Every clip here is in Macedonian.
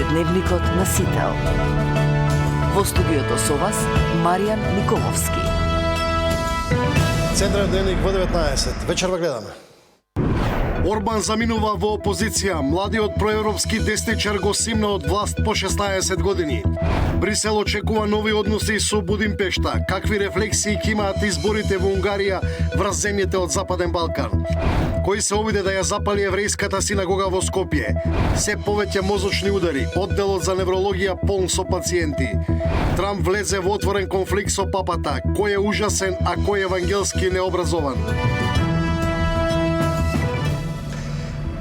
Дневникот на Сител. Во студиото со вас Маријан Николовски. Централен дневник во 19. Вечерва гледаме. Орбан заминува во опозиција. Младиот проевропски десничар го симна од власт по 16 години. Брисел очекува нови односи со Будимпешта. Какви рефлексии ќе имаат изборите во Унгарија врз земјите од Западен Балкан? Кој се обиде да ја запали еврејската синагога во Скопје? Се повеќе мозочни удари. Одделот за неврологија полн со пациенти. Трамп влезе во отворен конфликт со папата. Кој е ужасен, а кој евангелски необразован?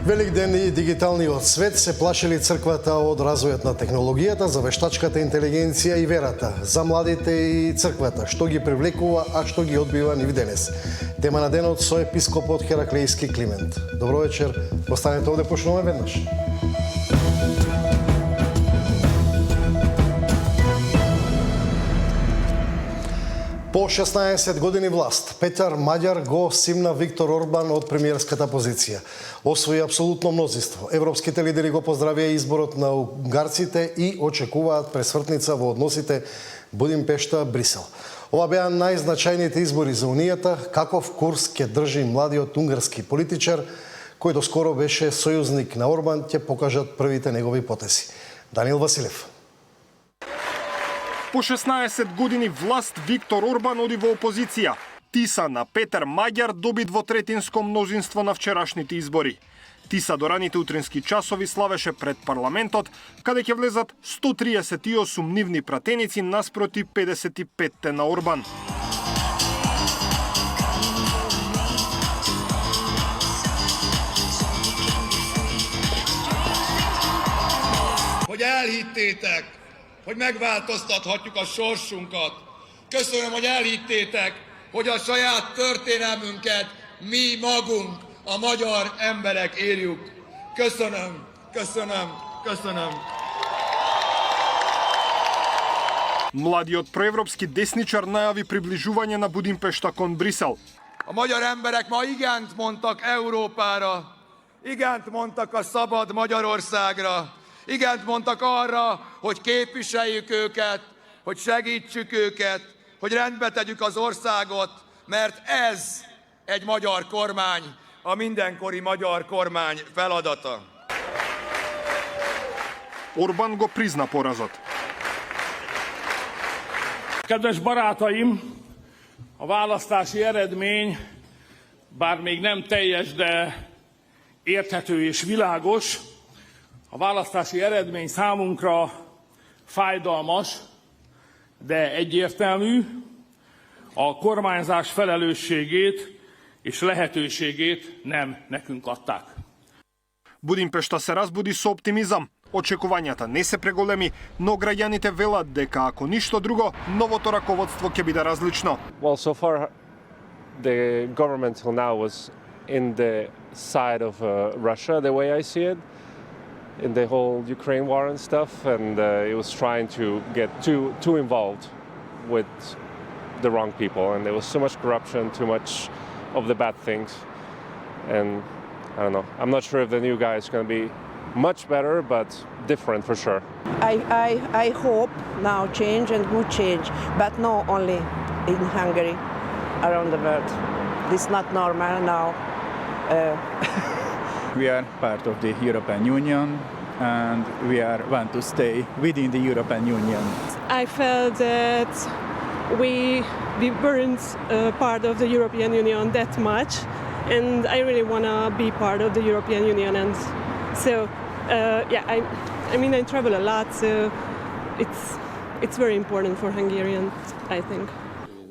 Велик ден и дигиталниот свет се плашили црквата од развојот на технологијата, за вештачката интелигенција и верата, за младите и црквата, што ги привлекува, а што ги одбива нив денес. Тема на денот со епископот Хераклејски Климент. Добро вечер, останете овде, почнуваме веднаш. По 16 години власт, Петар Маѓар го симна Виктор Орбан од премиерската позиција. Освои апсолутно мнозинство. Европските лидери го поздравија изборот на унгарците и очекуваат пресвртница во односите Будимпешта-Брисел. Ова беа најзначајните избори за Унијата. Каков курс ќе држи младиот унгарски политичар, кој доскоро беше сојузник на Орбан, ќе покажат првите негови потеси. Даниел Василев. По 16 години власт Виктор Орбан оди во опозиција. Тиса на Петар Маѓар доби двотретинско мнозинство на вчерашните избори. Тиса до раните утрински часови славеше пред парламентот, каде ќе влезат 138 нивни пратеници наспроти 55 на Орбан. Hogy elhittétek, hogy megváltoztathatjuk a sorsunkat. Köszönöm, hogy elhittétek, hogy a saját történelmünket mi magunk, a magyar emberek írjuk. Köszönöm, köszönöm, köszönöm. Младиот проевропски десничар најави приближување на Будимпешта кон Брисел. A magyar emberek ma igent mondtak Európára, igent mondtak a szabad Magyarországra, igent mondtak arra, hogy képviseljük őket, hogy segítsük őket, hogy rendbe tegyük az országot, mert ez egy magyar kormány, a mindenkori magyar kormány feladata. Орбан го призна поразот. Kedves barátaim, a választási eredmény, bár még nem teljes, de érthető és világos, a választási eredmény számunkra fájdalmas, de egyértelmű, a kormányzás felelősségét és lehetőségét nem nekünk adták. Будимпешта се разбуди со оптимизам. Очекувањата не се преголеми, но граѓаните велат дека ако ништо друго, новото раководство ќе биде различно. Well, so far the government till now was in the side of Russia, the way I see it, in the whole Ukraine war and stuff, and it was trying to get too involved with the wrong people, and there was so much corruption, too much of the bad things, and I don't know. I'm not sure if the new guy is going to be much better, but different for sure. I hope now change and good change, but not only in Hungary, around the world. This is not normal now. We are part of the European Union and we want to stay within the European Union. I felt that we weren't part of the European Union that much, and I really want to be part of the European Union. And so, I travel a lot, so it's very important for Hungarians, I think.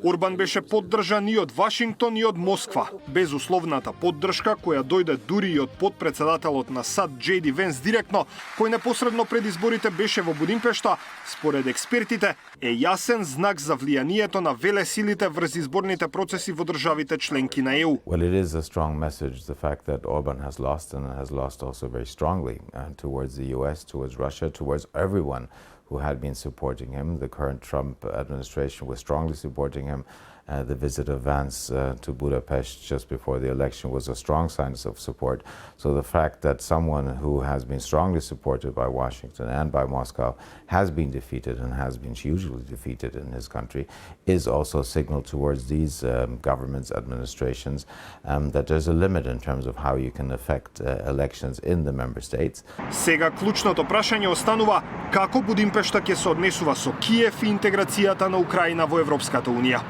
Орбан беше поддржан и од Вашингтон и од Москва. Безусловната поддршка која дојде дури и од подпредседателот на САД J.D. Венс директно, кој непосредно пред изборите беше во Будимпешта, според експертите, е јасен знак за влијанието на велесилите врз изборните процеси во државите членки на ЕУ. Well, it is a strong message, the fact that Orban has lost and has lost also very strongly towards the US, towards Russia, towards everyone who had been supporting him. The current Trump administration was strongly supporting him, The visit of Vance to Budapest just before the election was a strong sign of support. So the fact that someone who has been strongly supported by Washington and by Moscow has been defeated and has been hugely defeated in his country is also a signal towards these governments, administrations, that there's a limit in terms of how you can affect elections in the member states. Сега клучното прашање останува како Будимпешта ќе се однесува со Киев и интеграцијата на Украина во Европската Унија.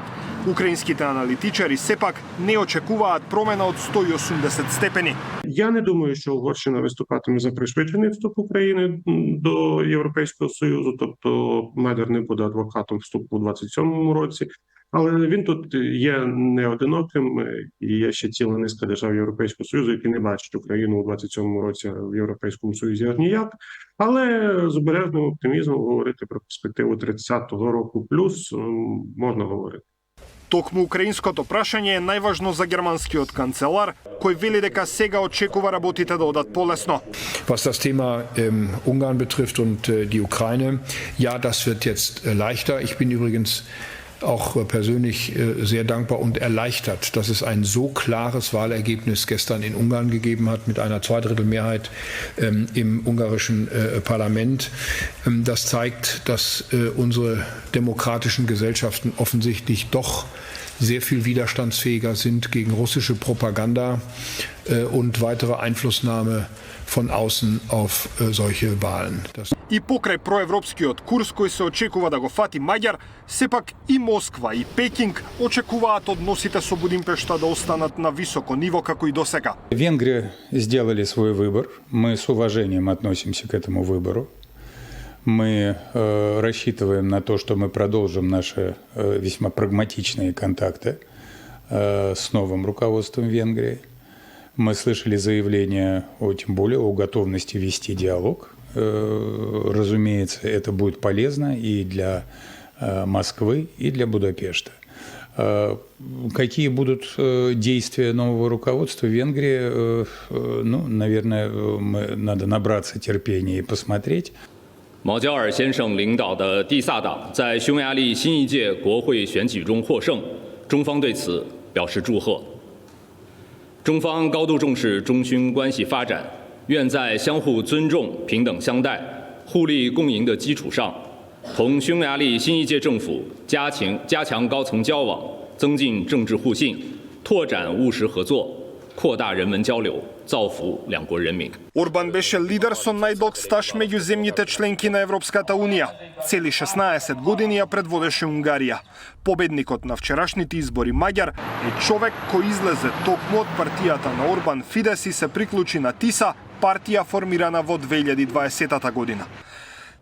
Украинските аналитичари сепак не очекуваат промена од 180 степени. Я не думаю, що Угорщина виступатиме за пришвидшений вступ України до Європейського Союзу, тобто Мадяр не буде адвокатом вступу у 27-му році, але він тут є не одиноким, і є ще ціла низка держав Європейського Союзу, які не бачать Україну у 27-му році в Європейському Союзі аж ніяк, але з обережним оптимізмом говорити про перспективу 30-го року плюс можна говорити. Токму украинското прашање е најважно за германскиот канцелар, кој вели дека сега очекува работите да одат полесно. Was das Thema Ungarn betrifft und die Ukraine, ja, das wird jetzt leichter. Ich bin übrigens auch persönlich sehr dankbar und erleichtert, dass es ein so klares Wahlergebnis gestern in Ungarn gegeben hat mit einer Zweidrittelmehrheit im ungarischen Parlament. Das zeigt, dass unsere demokratischen Gesellschaften offensichtlich doch sehr viel widerstandsfähiger sind gegen russische Propaganda und weitere Einflussnahme von außen auf solche Wahlen. И покрај проевропскиот курс кој се очекува да го фати Маѓар, сепак и Москва и Пекинг очекуваат односите со Будимпешта да останат на високо ниво како и досега. Венгрия сделали свой выбор. Мы с уважением относимся к этому выбору. Мы рассчитываем на то, что мы продолжим наши весьма прагматичные контакты с новым руководством Венгрии. Мы слышали заявление тем более о готовности вести диалог. Разумеется, это будет полезно и для Москвы, и для Будапешта. Какие будут действия нового руководства Венгрии? Ну, наверное, надо набраться терпения и посмотреть. 毛焦尔先生领导的地萨党在匈牙利新一届国会选举中获胜，中方对此表示祝贺。中方高度重视中匈关系发展，愿在相互尊重、平等相待、互利共赢的基础上，同匈牙利新一届政府加强高层交往，增进政治互信，拓展务实合作，扩大人文交流，造福两国人民。Орбан беше лидер со најдолг стаж меѓу земјите членки на Европската Унија. Цели 16 години ја предводеше Унгарија. Победникот на вчерашните избори Маѓар е човек кој излезе токму од партијата на Орбан Фидес и се приклучи на ТИСА, партија формирана во 2020 година.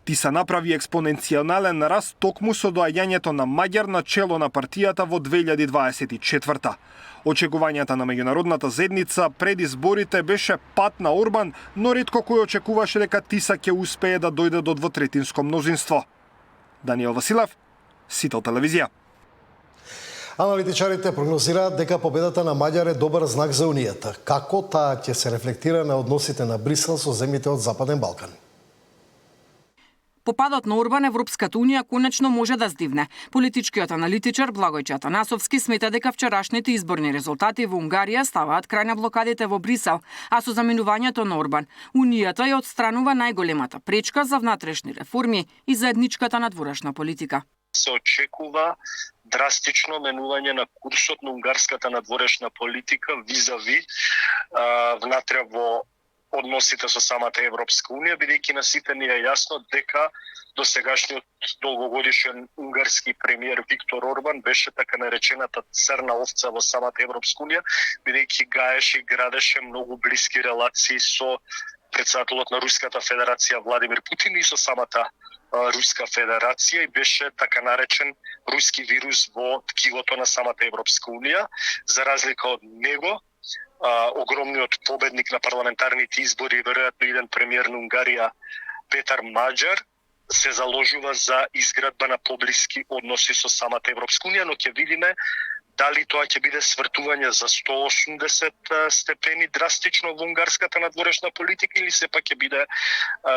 ТИСА направи експоненцијален раст токму со доаѓањето на Маѓар на чело на партијата во 2024. Очекувањата на меѓународната заедница пред изборите беше пат на Орбан, но ретко кој очекуваше дека ТИСА ќе успее да дојде до двотретинско мнозинство. Даниел Василев, Сител телевизија. Аналитичарите прогнозираат дека победата на Маѓар е добар знак за Унијата. Како таа ќе се рефлектира на односите на Брисел со земјите од Западен Балкан? По падот на Орбан, Европската Унија конечно може да здивне. Политичкиот аналитичар Благојче Атанасовски смета дека вчерашните изборни резултати во Унгарија ставаат крај на блокадите во Брисел, а со заминувањето на Орбан, Унијата ја отстранува најголемата пречка за внатрешни реформи и заедничката надворешна политика. Се очекува драстично менување на курсот на унгарската надворешна политика визави внатре во односите со самата Европска Унија, бидејќи на сите ни е јасно дека досегашниот долгогодишен унгарски премиер Виктор Орбан беше така наречената црна овца во самата Европска Унија, бидејќи гаеше и градеше многу блиски релации со претседателот на Руската Федерација Владимир Путин и со самата Руска Федерација и беше така наречен руски вирус во ткивото на самата Европска Унија. За разлика од него, огромниот победник на парламентарните избори, веројатно иден премиер на Унгарија, Петар Маџар, се заложува за изградба на поблиски односи со самата Европска Унија, но ќе видиме дали тоа ќе биде свртување за 180 степени драстично во унгарската надворешна политика или сепак ќе биде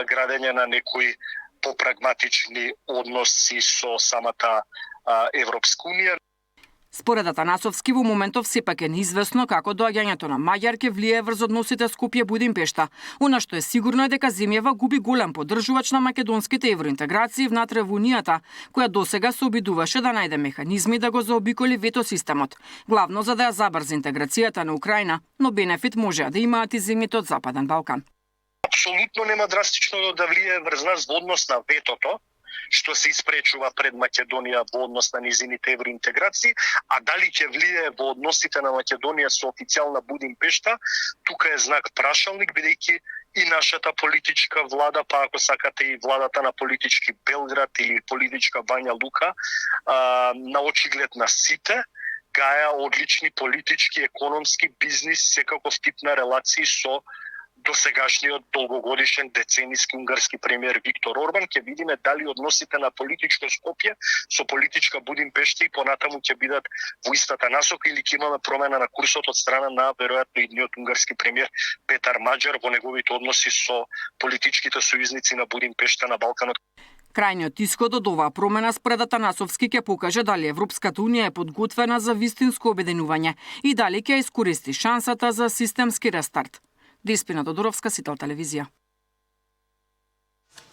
градење на некои попрагматични односи со самата Европска Унија. Според Атанасовски, во моментов сепак е неизвестно како доаѓањето на Маѓар ќе влие врз односите Скопје-Будимпешта. Она што е сигурно е дека земјава губи голем поддржувач на македонските евроинтеграции внатре во Унијата, која досега се обидуваше да најде механизми да го заобиколи вето системот, главно за да ја забрзи интеграцијата на Украина, но бенефит може да имаат и земјите од Западен Балкан. Апсолутно нема драстично да влие врз нас во однос на ветото, што се испречува пред Македонија во однос на низините евроинтеграции, а дали ќе влие во односите на Македонија со официјална Будимпешта, тука е знак прашалник, бидејќи и нашата политичка влада, па ако сакате и владата на политички Белград или политичка Бања Лука, на очиглед на сите, гаја одлични политички, економски, бизнис, секаков тип на релации со досегашниот долгогодишен децениски унгарски премиер Виктор Орбан. Ќе видиме дали односите на политичко Скопје со политичка Будимпешта и понатаму ќе бидат во истата насока или ќе имаме промена на курсот од страна на веројатно идниот унгарски премиер Петар Маџар во неговите односи со политичките сојузници на Будимпешта на Балканот. Крајниот исход од оваа промена според Атанасовски ќе покаже дали Европската Унија е подготвена за вистинско обединување и дали ќе искористи шансата за системски рестарт. Деспина Тодоровска, Сител телевизија.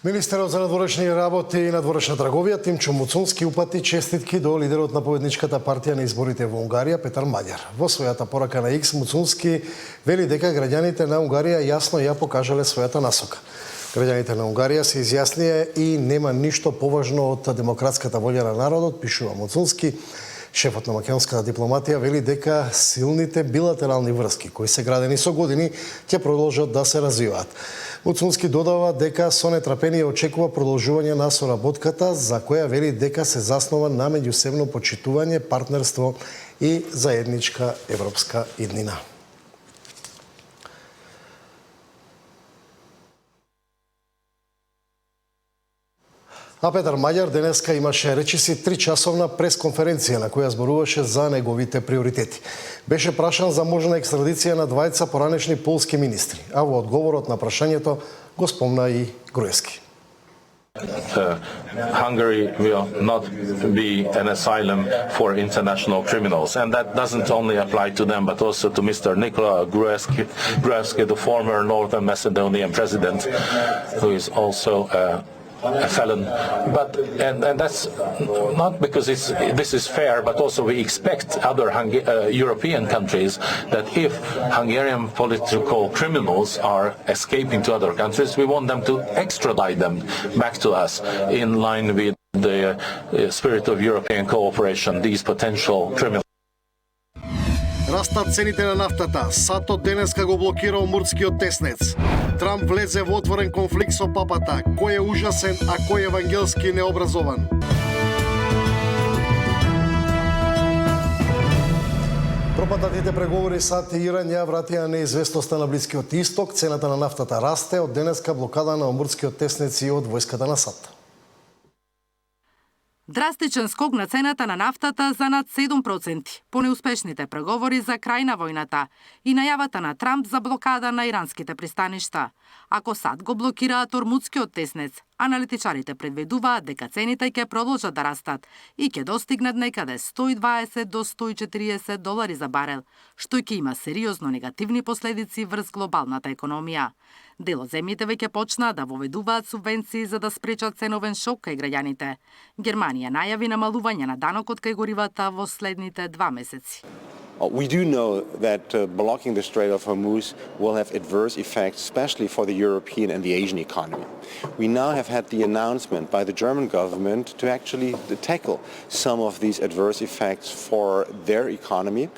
Министерот за надворешни работи и надворешна трговија Тимчо Муцунски упати честитки до лидерот на победничката партија на изборите во Унгарија Петар Маѓар. Во својата порака на X Муцунски вели дека граѓаните на Унгарија јасно ја покажале својата насока. Граѓаните на Унгарија се изјаснија и нема ништо поважно од демократската волја на народот, пишува Муцунски. Шефот на македонската дипломатија вели дека силните билатерални врски, кои се градени со години, ќе продолжат да се развиваат. Муцунски додава дека со нетрпение очекува продолжување на соработката, за која вели дека се заснова на меѓусебно почитување, партнерство и заедничка европска иднина. А Петар Маѓар денеска имаше речиси 3-часовна пресконференција на која зборуваше за неговите приоритети. Беше прашан за можна екстрадиција на двајца поранешни полски министри, а во одговорот на прашањето го спомна и Груевски. Hungary will not be an asylum for international criminals, and that doesn't only apply to them but also to Mr. Nikola Gruevski, the former Northern Macedonian president, who is also a felon, and that's not because this is fair, but also we expect other European countries that if Hungarian political criminals are escaping to other countries, we want them to extradite them back to us in line with the spirit of European cooperation, these potential criminals. Растат цените на нафтата. САД денеска го блокира Омурскиот теснец. Трамп влезе во отворен конфликт со папата. Кој е ужасен, а кој евангелски необразован? Пропаднатите преговори САД и Иран ја вратија неизвестноста на Блискиот Исток. Цената на нафтата расте. Од денеска блокада на Омурскиот теснец и од војската на САД. Драстичен скок на цената на нафтата за над 7% по неуспешните преговори за крај на војната и најавата на Трамп за блокада на иранските пристаништа. Ако САД го блокираат Ормудскиот теснец, аналитичарите предвидуваат дека цените ќе продолжат да растат и ќе достигнат некаде 120 до 140 долари за барел, што ќе има сериозно негативни последици врз глобалната економија. Дел од земјите веќе почнаа да воведуваат субвенции за да спречат ценовен шок кај граѓаните. Германија најави намалување на данокот кај горивата во следните 2 месеци. We do know that blocking the Strait of Hormuz will have adverse effects, especially for the European and the Asian economy. We now have had the announcement by the German government to actually tackle some of these adverse effects for their economy,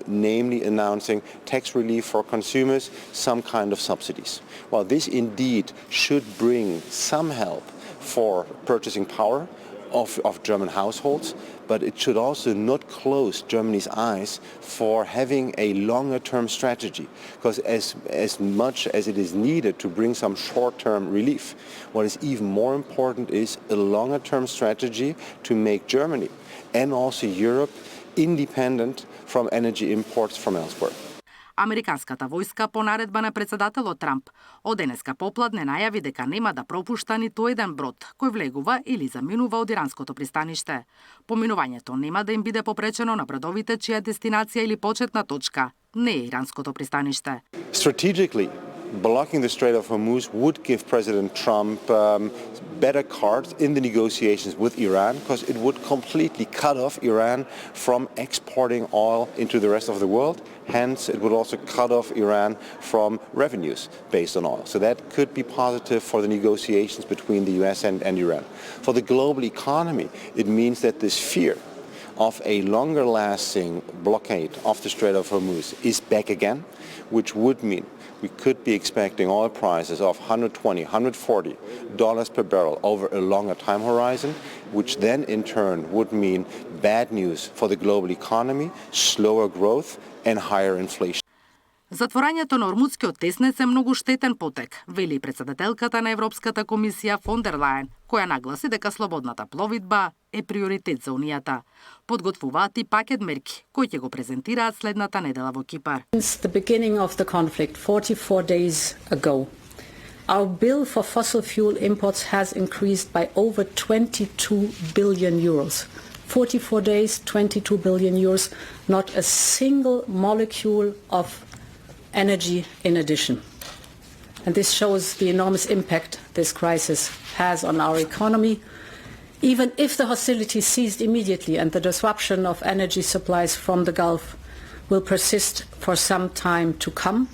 namely announcing tax relief for consumers, some kind of subsidies. While this indeed should bring some help for purchasing power of German households, but it should also not close Germany's eyes for having a longer-term strategy, because as much as it is needed to bring some short-term relief, what is even more important is a longer-term strategy to make Germany and also Europe independent from energy imports from elsewhere. Американската војска по наредба на председателот Трамп од денеска попладне најави дека нема да пропушта ниту еден брод кој влегува или заминува од иранското пристаниште. Поминувањето нема да им биде попречено на бродовите чија дестинација или почетна точка не е иранското пристаниште. Strategically, blocking the Strait of Hormuz would give President Trump better cards in the negotiations with Iran because it would completely cut off Iran from exporting oil into the rest of the world. Hence, it would also cut off Iran from revenues based on oil. So that could be positive for the negotiations between the US and Iran. For the global economy, it means that this fear of a longer-lasting blockade of the Strait of Hormuz is back again, which would mean we could be expecting oil prices of $120, $140 per barrel over a longer time horizon, which then in turn would mean bad news for the global economy, slower growth and higher inflation. Затворањето на Ормудскиот теснец е многу штетен потек, вели председателката на Европската комисија фон дер Лајен, која нагласи дека слободната пловидба е приоритет за Унијата. Подготвуваат и пакет мерки, кои ќе го презентираат следната недела во Кипар. Since the beginning of the conflict 44 days ago, our bill for fossil fuel imports has increased by over 22 billion euros. 44 days, 22 billion euros, not a single molecule of energy in addition. And this shows the enormous impact this crisis has on our economy. Even if the hostilities ceased immediately and the disruption of energy supplies from the Gulf will persist for some time to come,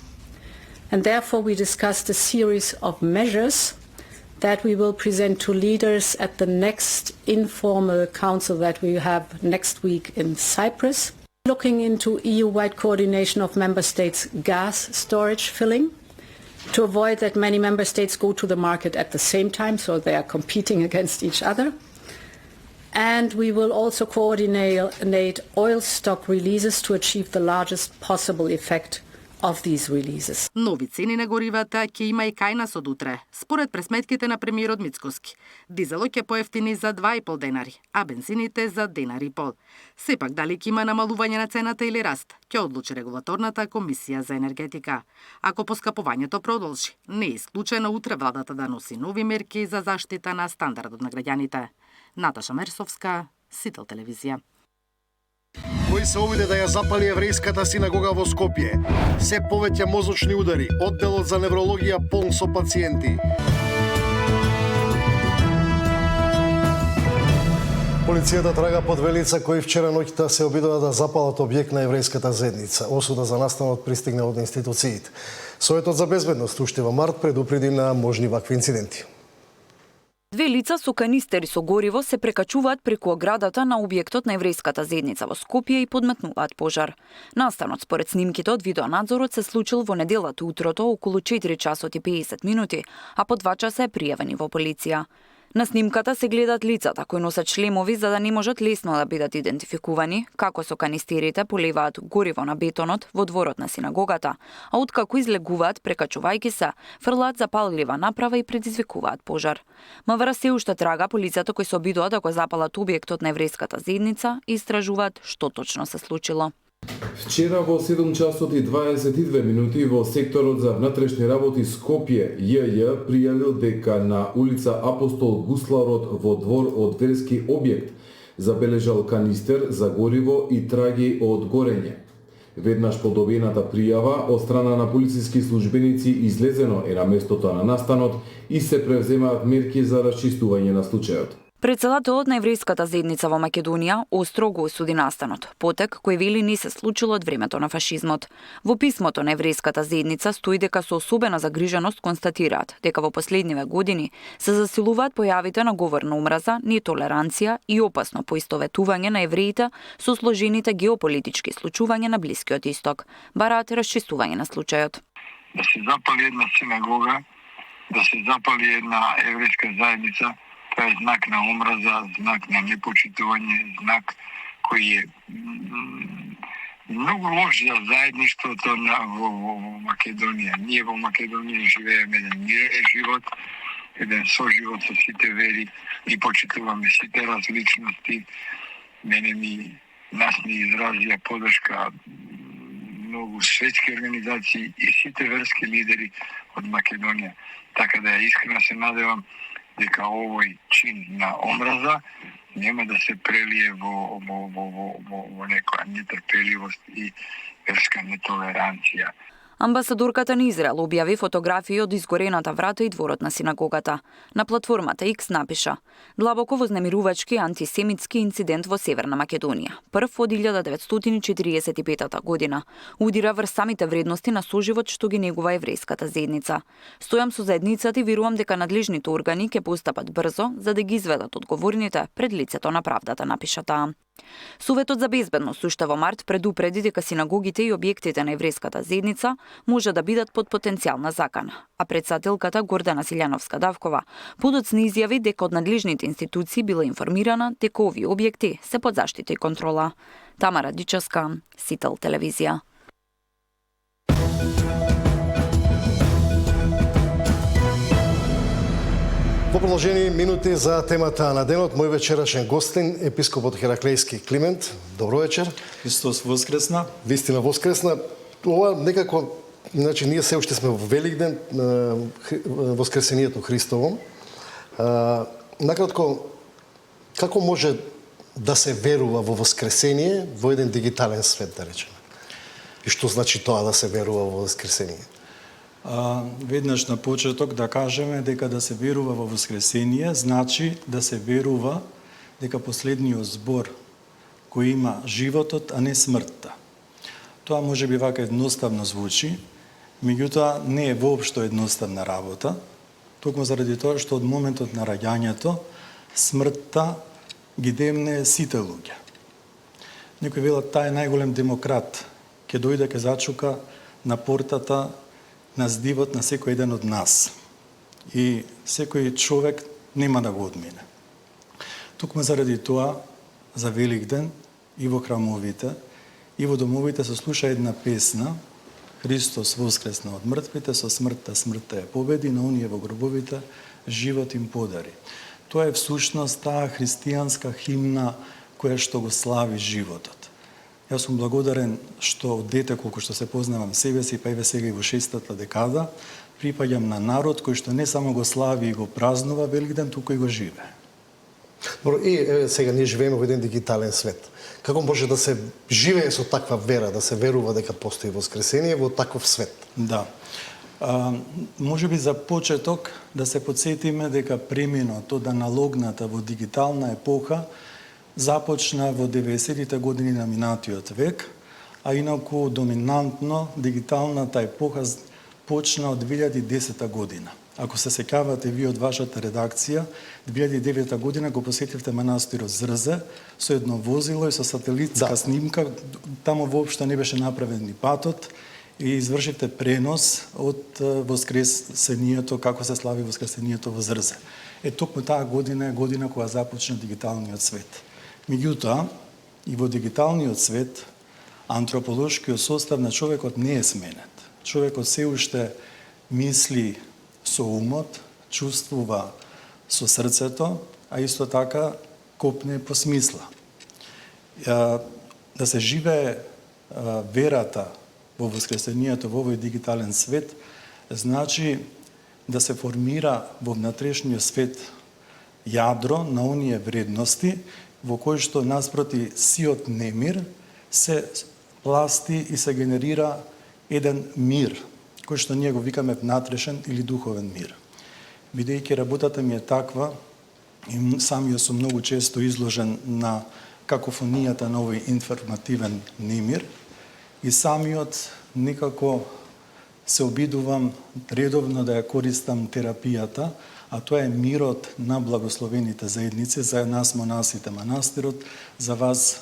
and therefore we discussed a series of measures that we will present to leaders at the next informal council that we have next week in Cyprus. Looking into EU-wide coordination of member states' gas storage filling to avoid that many member states go to the market at the same time, so they are competing against each other. And we will also coordinate oil stock releases to achieve the largest possible effect of these releases. Нови цени на горивата ќе има и кај нас од утре. Според пресметките на премиерот Мицкоски, дизелот ќе поевтини за 2,5 денари, а бензините за денар и пол. Сепак дали ќе има намалување на цената или раст, ќе одлучи регулаторната комисија за енергетика. Ако поскапувањето продолжи, не е исклучено утре владата да носи нови мерки за заштита на стандардот на граѓаните. Наташа Мерсовска, Сител телевизија. Кој се обиде да ја запали еврејската синагога во Скопје. Се повеќе мозочни удари, одделот за неврологија полн со пациенти. Полицијата трага под две лица кои вчера ноќта се обидува да запалат објект на еврејската заедница. Осуда за настанот пристигна од институциите. Советот за безбедност уште во март предупреди на можни вакви инциденти. Две лица со канистери со гориво се прекачуваат преку оградата на објектот на еврејската заедница во Скопје и подметнуваат пожар. Настанот според снимките од видеонадзорот се случил во неделата утрото околу 4 часот и 50 минути, а по 2 часа е пријавени во полиција. На снимката се гледат лицата кои носат шлемови за да не можат лесно да бидат идентификувани, како со канистерите поливаат гориво на бетонот во дворот на синагогата, а откако излегуваат прекачувајќи се, фрлаат запаллива направа и предизвикуваат пожар. Мавра се уште трага полицијата кои се обидува да го запалат објектот на еврејската заедница и истражуваат што точно се случило. Вчера во 7 часот и 22 минути во секторот за внатрешни работи Скопје ЈЈ пријавил дека на улица Апостол Гусларот во двор од верски објект забележал канистер за гориво и траги од горење. Веднаш по добиената пријава од страна на полициски службеници излезено е на местото на настанот и се превземаат мерки за расчистување на случајот. Председателот на еврејската заедница во Македонија остро го осуди настанот, потек кој вели не се случило од времето на фашизмот. Во писмото на еврејската заедница стои дека со особена загриженост констатираат дека во последниве години се засилуваат појавите на говор на омраза, нетолеранција и опасно поистоветување на евреите со сложените геополитички случувања на Блискиот Исток. Бараат расчистување на случајот. Да се запали една синагога, да се запали една еврејска заедница, тоа е знак на омраза, знак на непочитување, знак кој е многу лош за заедништвото во Македонија. Ние во Македонија живееме еден мирен живот, еден соживот со сите вери и почитуваме сите различности. Нас ни изразија подршка многу светски организации и сите верски лидери од Македонија. Така да ја искрено се надевам дека овој чин на омраза нема да се прелие во некоја нетрпеливост и верска нетолеранција. Амбасадорката на Израел објави фотографии од изгорената врата и дворот на синагогата. На платформата X напиша: длабоко вознемирувачки антисемитски инцидент во Северна Македонија. Прв од 1945 година. Удира врз самите вредности на соживот што ги негува еврејската заедница. Стојам со заедницата и верувам дека надлежните органи ќе постапат брзо за да ги изведат одговорните пред лицето на правдата, напиша таа. Советот за безбедност уште во март предупреди дека синагогите и објектите на еврејската заедница може да бидат под потенцијална закана, а председателката Гордана Силјановска-Давкова подоцна изјави дека од надлежните институции била информирана дека овие објекти се под заштита и контрола. Тамара Дичевска, Сител телевизија. Во продолжени минути за темата на денот, мој вечерашен гостин, епископот Хераклејски Климент. Добро вечер. Христос воскресна. Вистина воскресна. Ова некако, значи ние се уште сме во Великден, воскресението Христово. Накратко, како може да се верува во воскресение во еден дигитален свет, да речеме? И што значи тоа да се верува во воскресение? Веднаш на почеток да кажеме дека да се верува во воскресение значи да се верува дека последниот збор кој има животот, а не смртта. Тоа може би вака едноставно звучи, меѓутоа не е воопшто едноставна работа, токму заради тоа што од моментот на раѓањето смртта ги демне сите луѓе. Некој велат таа е најголем демократ, ќе дојде ќе зачука на портата на здивот на секој еден од нас. И секој човек нема да го одмине. Токму заради тоа, за Великден, и во храмовите, и во домовите се слуша една песна: Христос воскресна од мртвите, со смртта смртта ја победи, на оние во гробовите живот им подари. Тоа е всушност таа христијанска химна која што го слави животот. Јас сум благодарен што од дете, колку што се познавам себе си, па еве сега и во 6-та декада, припаѓам на народ кој што не само го слави и го празнува Великден, туку и го живее. Добро, и еве сега ние живееме во еден дигитален свет. Како може да се живее со таква вера, да се верува дека постои воскресение во таков свет? Да. Може би за почеток да се подсетиме дека преминот од аналогната во дигитална епоха започна во 90-тите години на минатиот век, а инаку доминантно дигиталната епоха почна од 2010 година. Ако се сеќавате ви од вашата редакција, 2009 година го посетивте манастирот Зрзе со едно возило и со сателитска снимка, таму воопшто не беше направен ни патот, и извршивте пренос од воскресението, како се слави воскресението во Зрзе. Токму таа година е година кога започна дигиталниот свет. Меѓутоа, и во дигиталниот свет, антрополошкиот состав на човекот не е сменет. Човекот се уште мисли со умот, чувствува со срцето, а исто така копне по смисла. Да се живее верата во воскресението во овој дигитален свет, значи да се формира во внатрешниот свет јадро на оние вредности во кои што наспроти сиот немир се пласти и се генерира еден мир, кој што ние го викаме внатрешен или духовен мир. Бидејќи работата ми е таква, и самиот сум многу често изложен на какофонијата на овој информативен немир, и самиот некако се обидувам редовно да ја користам терапијата, а тоа е мирот на благословените заедници, за нас монасите манастирот, за вас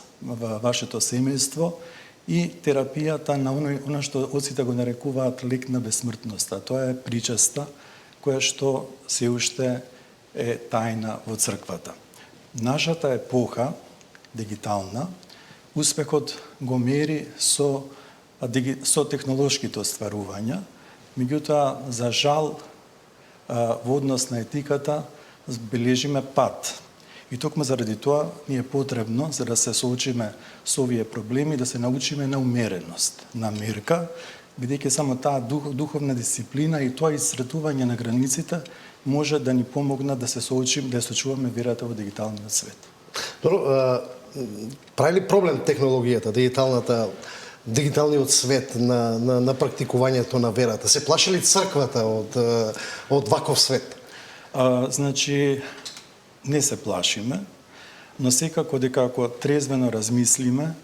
вашето семејство, и терапијата на она што оците го нарекуваат лек на безсмртноста. Тоа е причеста која што се уште е тајна во црквата. Нашата епоха, дигитална, успехот го мери со технолошките остварувања, меѓутоа, за жал, во однос на етиката, бележиме пат. И токму заради тоа ни е потребно, за да се соочиме со овие проблеми, да се научиме на умереност, на мерка, бидејќи само таа духовна дисциплина и тоа исцртување на границите може да ни помогна да се соочим, да сочуваме верата во дигиталниот свет. Добро, прави ли проблем технологијата, дигиталниот свет на практикувањето на верата? Се плаши ли црквата од ваков свет? Значи, не се плашиме, но секако дека ако трезвено размислиме,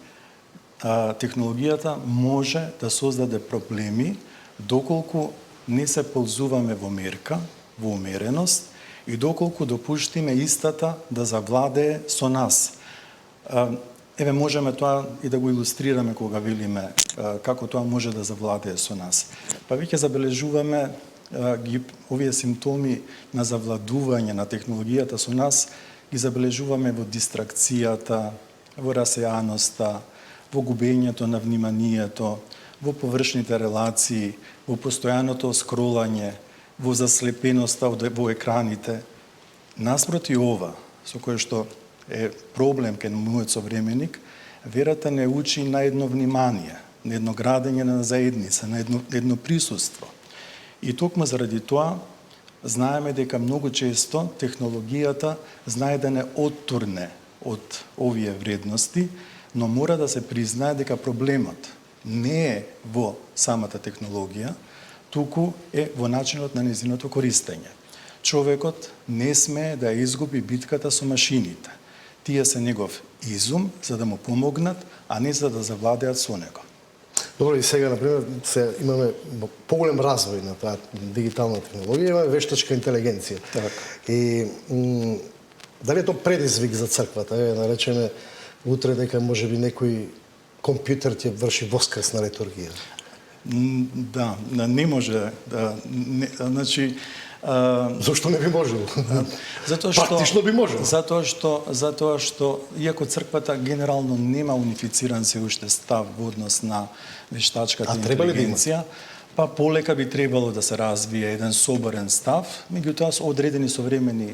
технологијата може да создаде проблеми доколку не се ползуваме во мерка, во умереност и доколку допуштиме истата да завладее со нас. Еве можеме тоа и да го илустрираме кога велиме како тоа може да завладее со нас. Па веќе забележуваме овие симптоми на завладување на технологијата со нас ги забележуваме во дистракцијата, во расеаноста, во губењето на вниманието, во површните релации, во постојаното скролање, во заслепеноста во екраните. Наспроти ова, со кое што е проблем кај мојот современик, верата не учи на едно внимание, на едно градење на заедница, на едно присуство. И токму заради тоа, знаеме дека многу често технологијата знае да не оттурне од овие вредности, но мора да се признае дека проблемот не е во самата технологија, туку е во начинот на нејзиното користење. Човекот не смее да изгуби битката со машините. Тие се негов изум за да му помогнат, а не за да завладеат со него. Добро, и сега, например, имаме поголем развој на таа дигитална технологија, имаме вештачка интелигенција. Так. И дали е тоа предизвик за црквата? Наречеме утре дека можеби некој компјутер ќе врши воскресна литургија. Да, не може да, значи зошто не би можело? Затоа што практично би можело. Затоа што иако црквата генерално нема унифициран се уште став во однос на вештачката интелигенција, па полека би требало да се развие еден соборен став, меѓутоа одредени современи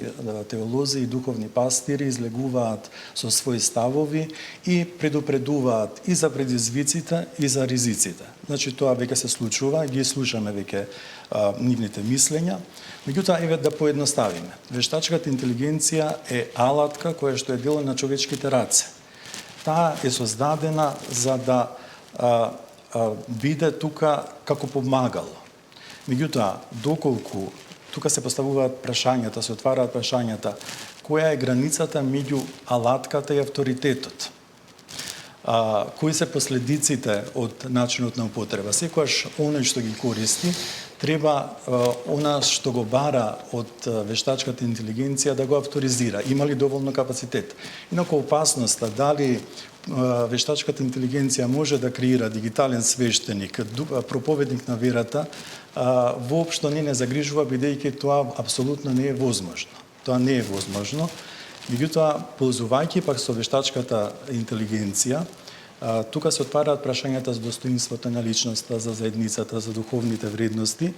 теолози и духовни пастири излегуваат со своји ставови и предупредуваат и за предизвиците и за ризиците. Значи тоа веќе се случува, ги слушаме веќе нивните мислења. Меѓутоа, еве да поедноставиме. Вештачката интелигенција е алатка која што е дел на човечките раце. Таа е создадена за да биде тука како помагало. Меѓутоа, доколку тука се поставуваат прашањата, се отвараат прашањата, која е границата меѓу алатката и авторитетот? Кои се последиците од начинот на употреба? Секогаш оној што ги користи, треба она што го бара од вештачката интелигенција да го авторизира. Има ли доволно капацитет? Инаку опасноста дали вештачката интелигенција може да креира дигитален свештеник, проповедник на верата, воопшто не загрижува, бидејќи тоа апсолутно не е возможно. Тоа не е возможно. Меѓутоа, ползувајќи пак со вештачката интелигенција, тука се отвараат прашањата за достоинството на личноста, за заедницата, за духовните вредности.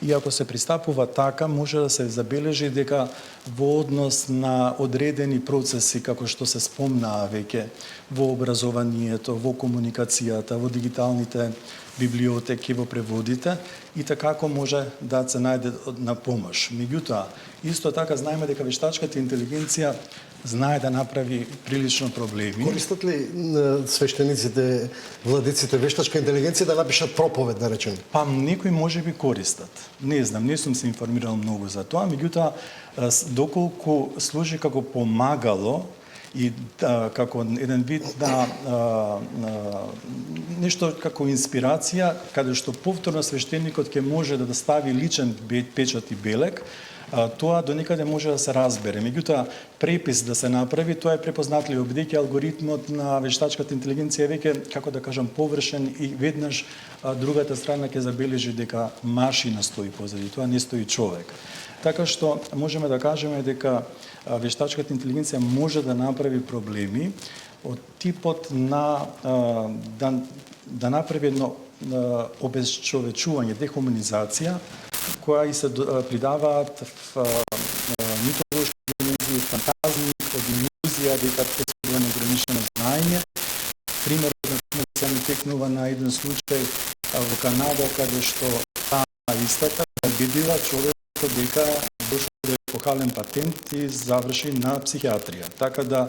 И ако се пристапува така, може да се забележи дека во однос на одредени процеси, како што се спомнаа веќе, во образованието, во комуникацијата, во дигиталните библиотеки, во преводите, и такако може да се најде на помош. Меѓутоа, исто така знаеме дека вештачката интелигенција знае да направи прилично проблеми. Користат ли свештениците, владиците вештачка интелигенција да напишат проповед, да речеме? Па некои можеби користат. Не знам, не сум се информирал многу за тоа, меѓутоа доколку служи како помагало и како еден вид на нешто како инспирација, каде што повторно свештеникот ќе може да стави личен печат и белег, тоа до некаде може да се разбере. Меѓутоа, препис да се направи, тоа е препознатливо, бидејќи алгоритмот на вештачката интелигенција е веќе, како да кажам, површен и веднаш другата страна ќе забележи дека машина стои позади, тоа не стои човек. Така што можеме да кажеме дека вештачката интелигенција може да направи проблеми од типот на да направи едно обезчовечување, дехуманизација, која и се придаваат митолошки димензии, фантазии од дека тестува неограничено знаење. Примерот се ми текнува на еден случај во Канада, каде што таа истата убедила човекот дека дошол да е похален патент и заврши на психијатрија. Така да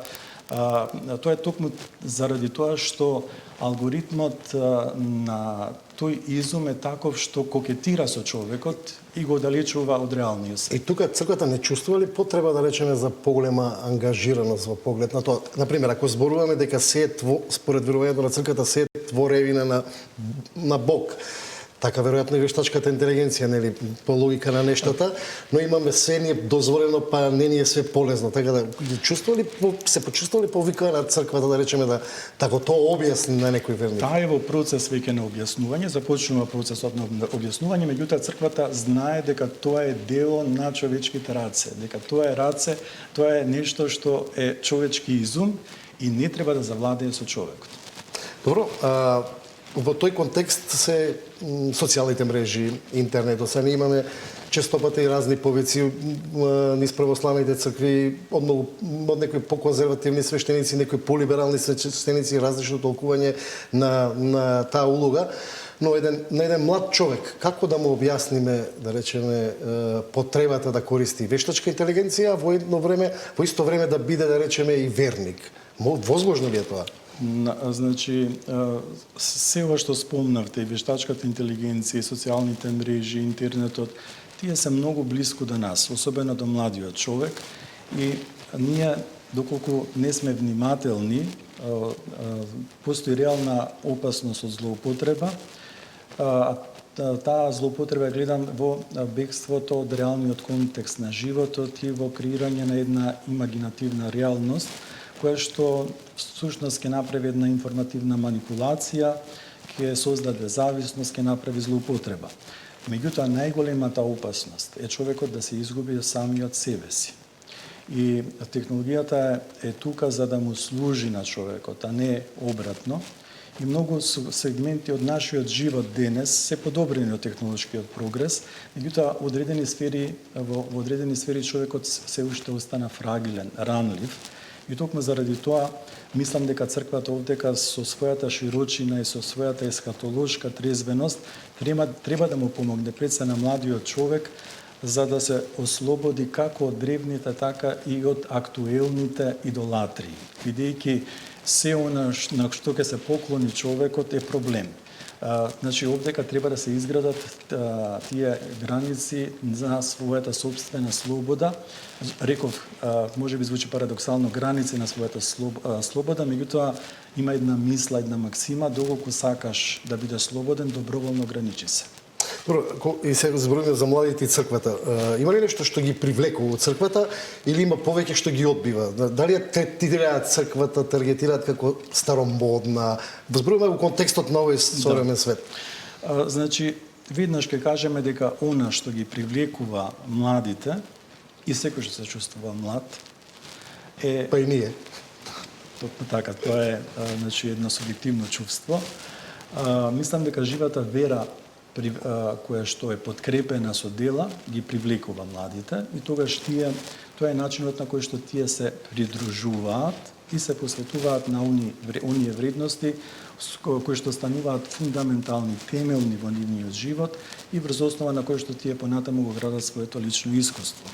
тоа е токму заради тоа што алгоритмот на тој изум е таков што кокетира со човекот и го оддалечува од реалниот свет. И тука црквата не чувствува ли потреба да речеме за поголема ангажираност во поглед на тоа? Например, ако зборуваме дека се според верувањето на црквата се творевина на Бог, така веројатно и вештачката интелигенција, нели, по логика на нештата, но имаме се ни е дозволено, па не ни е све полезно. Така да се почувствували повикана црквата да речеме да така тоа објасни на некој верник? Таа е во процес веќе на објаснување, започнува процесот на објаснување, меѓутоа црквата знае дека тоа е дел на човечките раце, дека тоа е раце, тоа е нешто што е човечки изум и не треба да завладее со човекот. Добро, во тој контекст се социјалните мрежи, интернетот. Сега ние имаме честопата и разни повици низ православните цркви, од некои поконзервативни свештеници, некои полиберални свештеници, различно толкување на таа улога. Но на еден млад човек, како да му објасниме, да речеме, потребата да користи вештачка интелигенција, во исто време да биде, да речеме, и верник? Возможно ли е тоа? Значи, се ова што спомнавте, вештачката интелигенција, социјалните мрежи, интернетот, тие се многу близко до нас, особено до младиот човек. И ние, доколку не сме внимателни, постои реална опасност од злоупотреба. Таа злоупотреба гледам во бегството од реалниот контекст на животот и во креирање на една имагинативна реалност, која што всушност ќе направи една информативна манипулација, ќе создаде зависност, ќе направи злоупотреба. Меѓутоа, најголемата опасност е човекот да се изгуби самиот себе си. И технологијата е тука за да му служи на човекот, а не обратно. И многу сегменти од нашиот живот денес се подобрени од технолошкиот прогрес, меѓутоа во одредени сфери човекот се уште остана фрагилен, ранлив. И токму заради тоа, мислам дека црквата овдека со својата широчина и со својата ескатолошка трезвеност треба да му помогне пред се на младиот човек за да се ослободи како од древните, така и од актуелните идолатрии. Бидејќи се она на што ќе се поклони човекот е проблем. Значи, овдека треба да се изградат тие граници за својата собствена слобода. Реков, може би звучи парадоксално, граници на својата слобода, меѓутоа има една мисла, една максима, доколку сакаш да бидеш слободен, доброволно ограничи се. И сега зборуваме за младите и црквата. Има ли нешто што ги привлекува од црквата или има повеќе што ги одбива? Дали ја третираат црквата, таргетираат како старомодна? Зборуваме во контекстот на овој современ свет. Значи, веднаш ќе кажеме дека она што ги привлекува младите и секој што се чувствува млад е... Па и ние. Токму така, тоа е значи, едно субјективно чувство. Мислам дека живата вера која што е подкрепена со дела, ги привлекува младите и тогаш тоа е начинот на кој што тие се придружуваат и се посветуваат на оние вредности кои што стануваат фундаментални, темелни во нивниот живот и врз основа на кој што тие понатаму го градат своето лично искуство.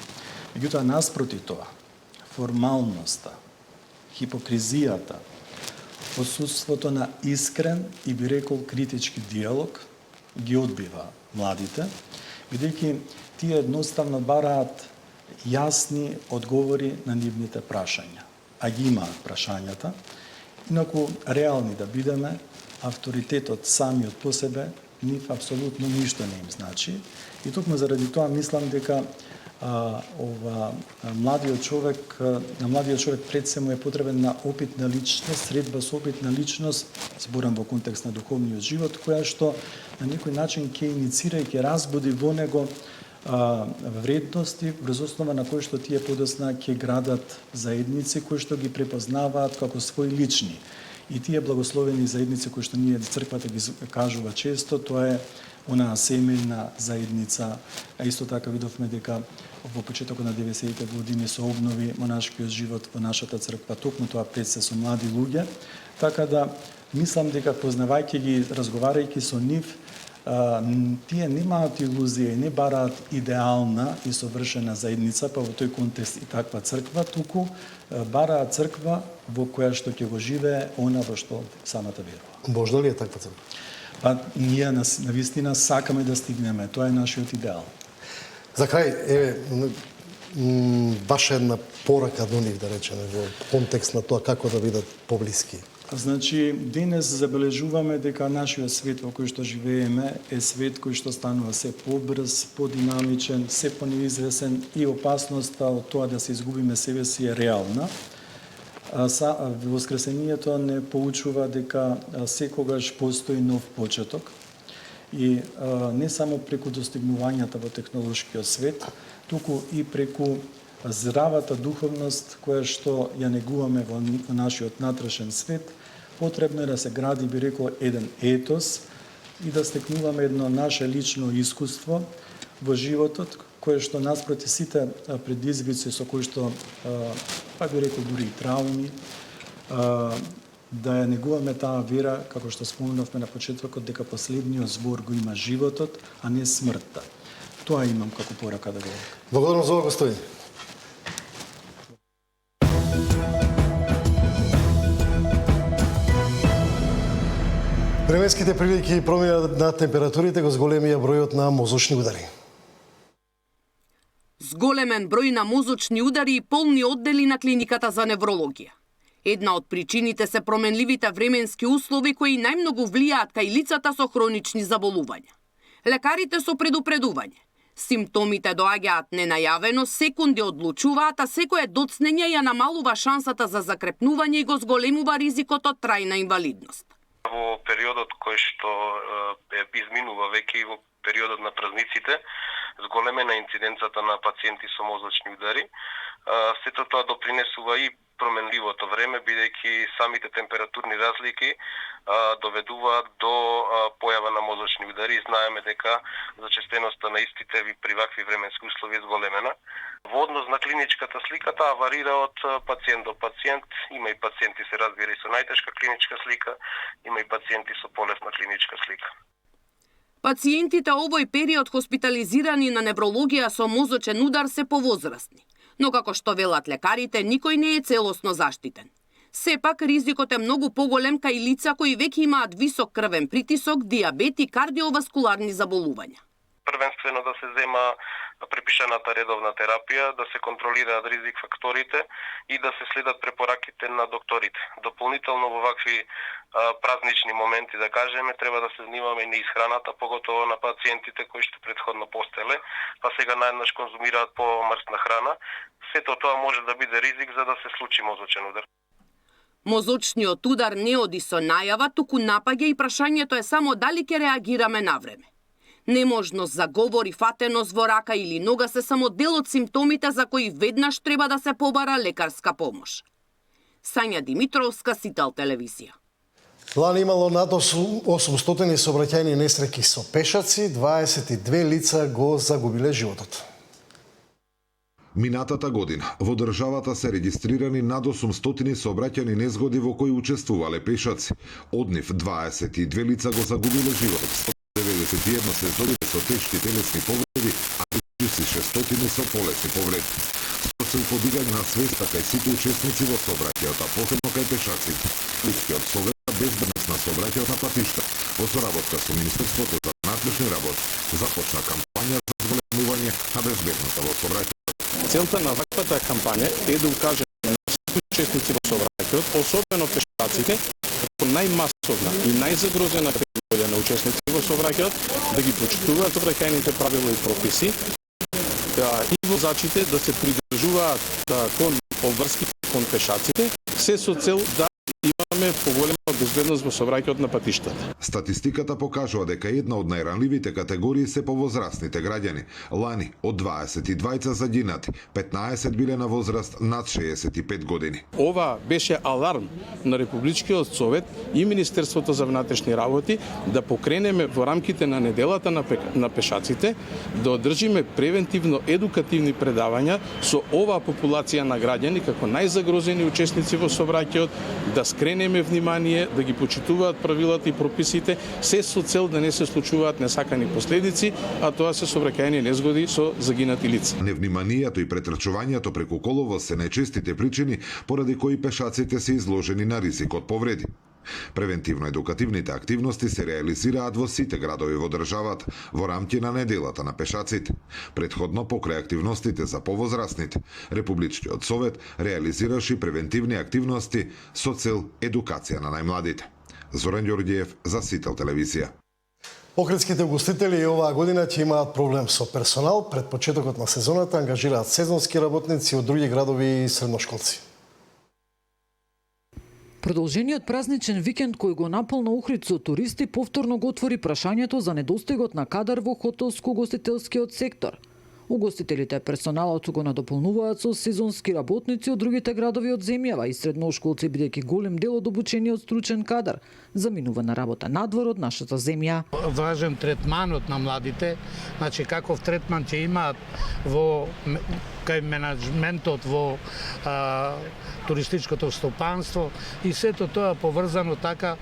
Меѓутоа, наспроти тоа, формалноста, хипокризијата, отсутството на искрен и би рекол критички диалог ги одбива младите, бидејќи тие едноставно бараат јасни одговори на нивните прашања, а ги имаат прашањата. Инаку реални да бидеме, авторитетот самиот по себе нив апсолутно ништо не им значи. И токму заради тоа мислам дека на младиот човек пред се му е потребен на опитна личност, средба со опитна личност, зборам во контекст на духовниот живот, која што на некој начин ќе иницира и ќе разбуди во него вредности врз основа на кои што тие подосна ќе градат заедници кои што ги препознаваат како свои лични. И тие благословени заедници кои што ние црквата ги кажува често, тоа е онаа семејна заедница, а исто така видовме дека во почетокот на 90-те години се обнови монашкиот живот во нашата црква, токму тоа пред се со млади луѓе, така да мислам дека познавајќи ги, разговарајќи со нив, тие немаат илузија и не бараат идеална и совршена заедница, па во тој контекст и таква црква, туку бараат црква во која што ќе го живее она во што самата верува. Можно ли е таква црква? Па ние навистина сакаме да стигнеме, тоа е нашиот идеал. За крај, ваша една порака до нив, да речеме, во контекст на тоа како да бидат поблиски. Значи, денес забележуваме дека нашиот свет во кој што живееме е свет кој што станува се побрз, подинамичен, се понеизвесен и опасноста од тоа да се изгубиме себе си е реална. Воскресението не поучува дека секогаш постои нов почеток и не само преку достигнувањата во технолошкиот свет, туку и преку здравата духовност која што ја негуваме во нашиот натрешен свет, потребно е да се гради, би рекол, еден етос и да стекнуваме едно наше лично искуство во животот, кое што наспроти сите предизвици со кои што, па би рекол, дури и трауми, да ја негуваме таа вера, како што спомнавме на почетокот, дека последниот збор го има животот, а не смртта. Тоа имам како порака да говорам. Благодарам за ова гостојање. Временските прилики и промена на температурите го зголемија бројот на мозочни удари. Зголемен број на мозочни удари и полни оддели на клиниката за неврологија. Една од причините се променливите временски услови кои најмногу влијаат кај лицата со хронични заболувања. Лекарите со предупредување. Симптомите доаѓаат ненајавено, секунди одлучуваат, а секое доцнење ја намалува шансата за закрепнување и го зголемува ризикот од трајна инвалидност. Во периодот кој што изминува веќе и во периодот на празниците, зголемена инциденцата на пациенти со мозочни удари. Сето тоа допринесува и променливото време, бидејќи самите температурни разлики доведуваат до појава на мозочни удари. Знаеме дека зачестеноста на истите при вакви временски услови е зголемена. Во однос на клиничката слика, таа варира од пациент до пациент. Има и пациенти, се разбира, и со најтешка клиничка слика, има и пациенти со полесна клиничка слика. Пациентите овој период хоспитализирани на неврологија со мозочен удар се повозрастни. Но како што велат лекарите, никој не е целосно заштитен. Сепак, ризикот е многу поголем кај лица кои веќе имаат висок крвен притисок, диабет и кардиоваскуларни заболувања. Првенствено да се зема препишаната редовна терапија, да се контролираат ризик факторите и да се следат препораките на докторите. Дополнително во вакви празнични моменти, да кажеме, треба да се внимаваме и на исхраната, поготово на пациентите кои што предходно постеле, па сега наеднаш конзумираат помрсна храна. Сето тоа може да биде ризик за да се случи мозочен удар. Мозочниот удар не оди со најава, туку напаѓа и прашањето е само дали ќе реагираме навреме. Неможност за говор и фатеност во рака или нога се само дел од симптомите за кои веднаш треба да се побара лекарска помош. Сања Димитровска, Сител телевизија. Лани имало над 800 сообраќајни несреќи со пешаци, 22 лица го загубиле животот. Минатата година во државата се регистрирани над 800 сообраќајни незгоди во кои учествувале пешаци. Од нив 22 лица го загубиле животот. 91 се здобиле со тешки телесни повреди, а 600 со полесни повреди. Со цел подигање на свеста кај сите учесници во сообраќајот, а посебно кај пешаците, лискиот совет за безбедност на сообраќајот на патишта, во соработка со Министерството за внатрешни работи, започна кампања за зголемување на безбедноста во сообраќајот. Целта на ваквата кампања е да укаже на сите учесници во сообраќајот, особено пешаците, како најмасовна и најзагрозена категорија на учесници во сообраќајот, да ги почитуваат сообраќајните правила и прописи, и возачите да се придржуваат кон обврските кон пешаците, се со цел да имаме поголема безбедност во сообраќајот на патиштата. Статистиката покажува дека една од најранливите категории се повозрастните граѓани. Лани од 22 загинати, 15 биле на возраст над 65 години. Ова беше аларм на Републичкиот совет и Министерството за внатрешни работи да покренеме во рамките на неделата на пешаците да одржиме превентивно едукативни предавања со оваа популација на граѓани како најзагрозени учесници во сообраќајот, да скренеме внимание, да ги почитуваат правилата и прописите, се со цел да не се случуваат несакани последици, а тоа се сообраќајни незгоди со загинати лица. Невниманието и претрчувањето преку коловоз се најчестите причини поради кои пешаците се изложени на ризик од повреди. Превентивно-едукативните активности се реализираат во сите градови во државата во рамки на неделата на пешаците. Предходно покрај активностите за повозрастните, Републичкиот совет реализираше превентивни активности со цел едукација на најмладите. Зоран Ѓорѓиев за Сител телевизија. Охридските угостители и оваа година ќе имаат проблем со персонал. Пред почетокот на сезоната ангажираат сезонски работници од други градови и средношколци. Продолжениот празничен викенд кој го наполна Охрид со туристи повторно го отвори прашањето за недостигот на кадар во хотелско-угостителскиот сектор. Угостителите и персоналот го надополнуваат со сезонски работници од другите градови од земјава и средношколци, бидејќи голем дел од обучениот стручен кадар заминува на работа надвор од нашата земја. Важен третманот на младите, значи каков третман ќе имаат во кај менеджментот во туристичкото стопанство и сето тоа поврзано така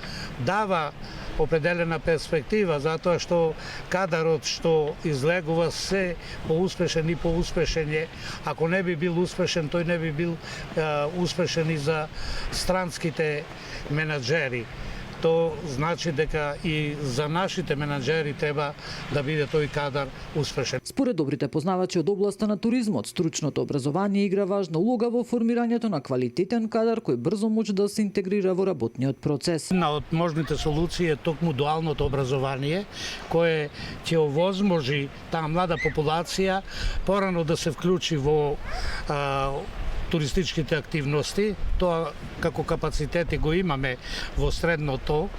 дава определена перспектива, затоа што кадарот што излегува се поуспешен и поуспешен е. Ако не би бил успешен, тој не би бил успешен и за странските менаџери. То значи дека и за нашите менаџери треба да биде тој кадар успешен. Според добрите познавачи од областа на туризмот, стручното образование игра важна улога во формирањето на квалитетен кадар кој брзо може да се интегрира во работниот процес. Една од можните солуции е токму дуалното образование, кое ќе овозможи таа млада популација порано да се вклучи во туристичките активности. Тоа како капацитети го имаме во средното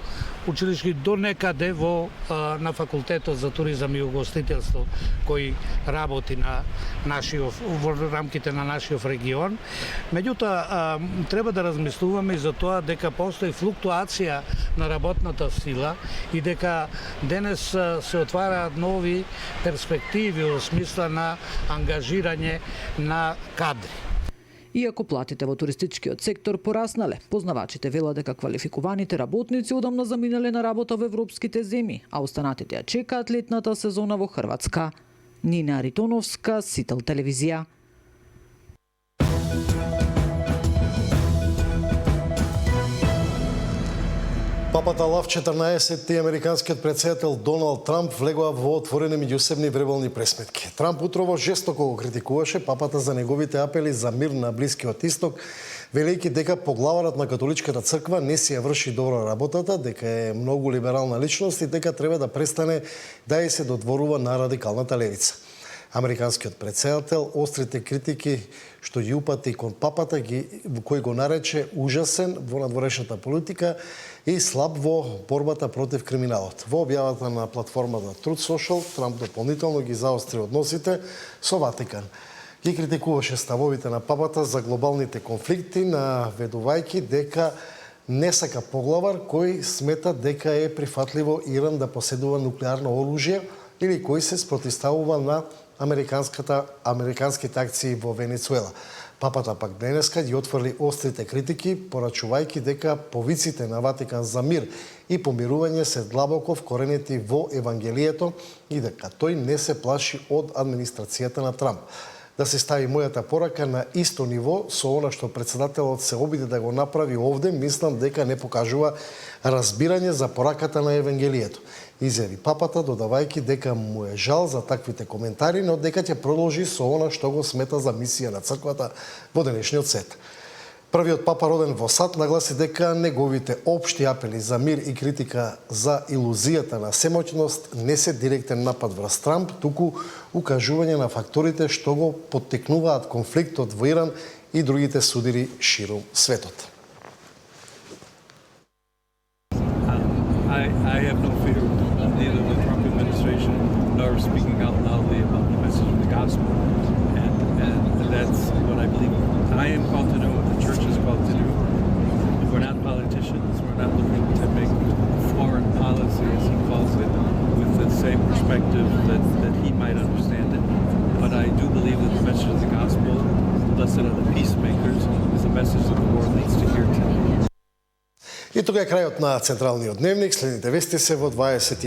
училиште до некаде во на факултетот за туризам и угостителство кој работи на во рамките на нашиот регион. Меѓутоа треба да размислуваме и за тоа дека постои флуктуација на работната сила и дека денес се отвараат нови перспективи во смисла на ангажирање на кадри. Иако платите во туристичкиот сектор пораснале, познавачите велат дека квалификуваните работници одамна заминале на работа во европските земји, а останатите ја чекаат летната сезона во Хрватска. Нина Аритоновска, Сител телевизија. Папата Лав 14 и американскиот претседател Доналд Трамп влегоа во отворени меѓусебни вребални пресметки. Трамп утрово жестоко го критикуваше папата за неговите апели за мир на Блискиот Исток, велејќи дека поглаварот на католичката црква не си ја врши добро работата, дека е многу либерална личност и дека треба да престане да ја се додворува на радикалната левица. Американскиот претседател острите критики што ги упати кон папата кој го нарече ужасен во надворешната политика и слаб во борбата против криминалот. Во објавата на платформата Truth Social, Трамп дополнително ги заостри односите со Ватикан. Ги критикуваше ставовите на папата за глобалните конфликти, наведувајќи дека не сака поглавар кој смета дека е прифатливо Иран да поседува нуклеарно оружје или кој се спротивставува на американските акции во Венецуела. Папата пак денеска ги отворили острите критики, порачувајќи дека повиците на Ватикан за мир и помирување се длабоко вкоренети во Евангелието и дека тој не се плаши од администрацијата на Трамп. Да се стави мојата порака на исто ниво со она што претседателот се обиде да го направи овде, мислам дека не покажува разбирање за пораката на Евангелието. Изјави папата, додавајќи дека му е жал за таквите коментари, но дека ќе продолжи со она што го смета за мисија на црквата во денешниот свет. Првиот папа роден во САД нагласи дека неговите општи апели за мир и критика за илузијата на семоќност не се директен напад врз Трамп, туку укажување на факторите што го поттикнуваат конфликтот во Иран и другите судири ширум светот. I have no fear of neither the Trump administration nor speaking out loudly about the message of the gospel. And that's what I believe I am called to do, what the church is called to do. We're not politicians. We're not looking to make foreign policy, as he calls it, with the same perspective that he might understand it. But I do believe that the message of the gospel, blessed are the peacemakers, is a message that the world needs to hear today. И тука е крајот на Централниот дневник. Следните вести се во 20